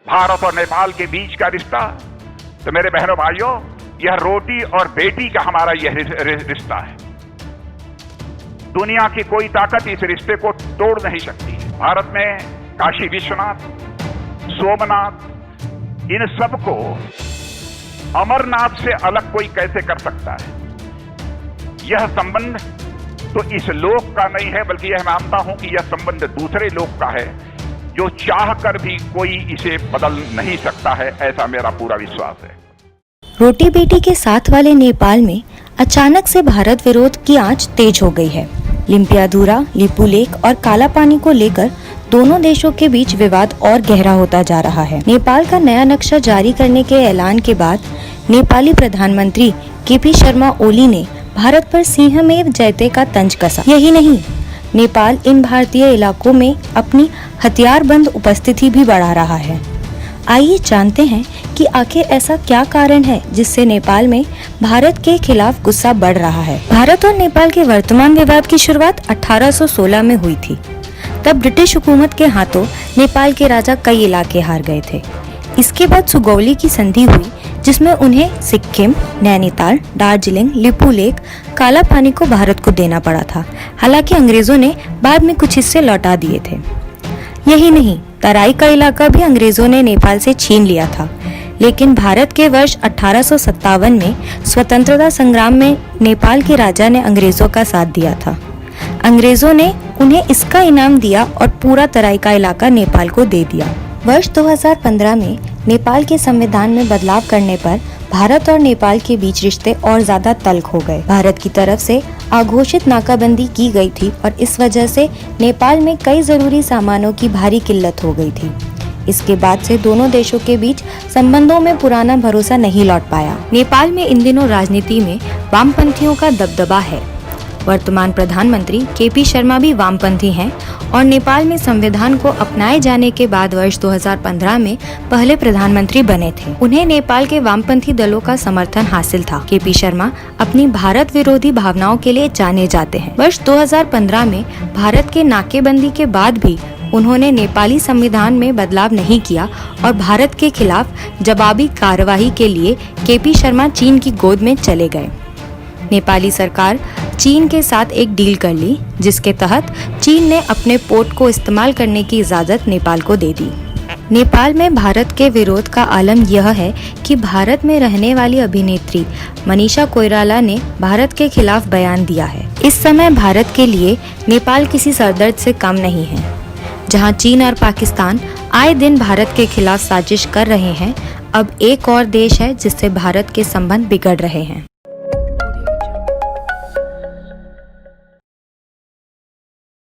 भारत और नेपाल के बीच का रिश्ता, तो मेरे बहनों भाइयों, यह रोटी और बेटी का हमारा यह रिश्ता है। दुनिया की कोई ताकत इस रिश्ते को तोड़ नहीं सकती। भारत में काशी विश्वनाथ, सोमनाथ, इन सबको अमरनाथ से अलग कोई कैसे कर सकता है? यह संबंध तो इस लोक का नहीं है, बल्कि यह मानता हूं कि यह संबंध दूसरे लोक का है, जो चाह कर भी कोई इसे बदल नहीं सकता है, ऐसा मेरा पूरा विश्वास है। रोटी बेटी के साथ वाले नेपाल में अचानक से भारत विरोध की आंच तेज हो गई है। लिम्पियाधुरा, लिपुलेख और काला पानी को लेकर दोनों देशों के बीच विवाद और गहरा होता जा रहा है। नेपाल का नया नक्शा जारी करने के ऐलान के बाद नेपाली प्रधानमंत्री केपी शर्मा ओली ने भारत पर सिंहमेव जयते का तंज कसा। यही नहीं, नेपाल इन भारतीय इलाकों में अपनी हथियारबंद उपस्थिति भी बढ़ा रहा है। आइए जानते हैं कि आखिर ऐसा क्या कारण है जिससे नेपाल में भारत के खिलाफ गुस्सा बढ़ रहा है। भारत और नेपाल के वर्तमान विवाद की शुरुआत 1816 में हुई थी। तब ब्रिटिश हुकूमत के हाथों नेपाल के राजा कई इलाके हार गए थे। इसके बाद सुगौली की संधि हुई, जिसमें उन्हें सिक्किम, नैनीताल, दार्जिलिंग, लिपुलेख, काला पानी को भारत को देना पड़ा था। हालांकि अंग्रेजों ने बाद में कुछ हिस्से लौटा दिए थे। यही नहीं, तराई का इलाका भी अंग्रेजों ने नेपाल से छीन लिया था। लेकिन भारत के वर्ष 1857 में स्वतंत्रता संग्राम में नेपाल के राजा ने अंग्रेजों का साथ दिया था। अंग्रेजों ने उन्हें इसका इनाम दिया और पूरा तराई का इलाका नेपाल को दे दिया। वर्ष 2015 में नेपाल के संविधान में बदलाव करने पर भारत और नेपाल के बीच रिश्ते और ज्यादा तल्ख हो गए। भारत की तरफ से अघोषित नाकाबंदी की गई थी और इस वजह से नेपाल में कई जरूरी सामानों की भारी किल्लत हो गई थी। इसके बाद से दोनों देशों के बीच संबंधों में पुराना भरोसा नहीं लौट पाया। नेपाल में इन दिनों राजनीति में वामपंथियों का दबदबा है। वर्तमान प्रधानमंत्री केपी शर्मा भी वामपंथी हैं और नेपाल में संविधान को अपनाए जाने के बाद वर्ष 2015 में पहले प्रधानमंत्री बने थे। उन्हें नेपाल के वामपंथी दलों का समर्थन हासिल था। केपी शर्मा अपनी भारत विरोधी भावनाओं के लिए जाने जाते हैं। वर्ष 2015 में भारत के नाकेबंदी के बाद भी उन्होंने नेपाली संविधान में बदलाव नहीं किया और भारत के खिलाफ जवाबी कार्यवाही के लिए केपी शर्मा चीन की गोद में चले गए। नेपाली सरकार चीन के साथ एक डील कर ली, जिसके तहत चीन ने अपने पोर्ट को इस्तेमाल करने की इजाजत नेपाल को दे दी। नेपाल में भारत के विरोध का आलम यह है कि भारत में रहने वाली अभिनेत्री मनीषा कोइराला ने भारत के खिलाफ बयान दिया है। इस समय भारत के लिए नेपाल किसी सरदर्द से कम नहीं है। जहां चीन और पाकिस्तान आए दिन भारत के खिलाफ साजिश कर रहे हैं, अब एक और देश है जिससे भारत के संबंध बिगड़ रहे हैं।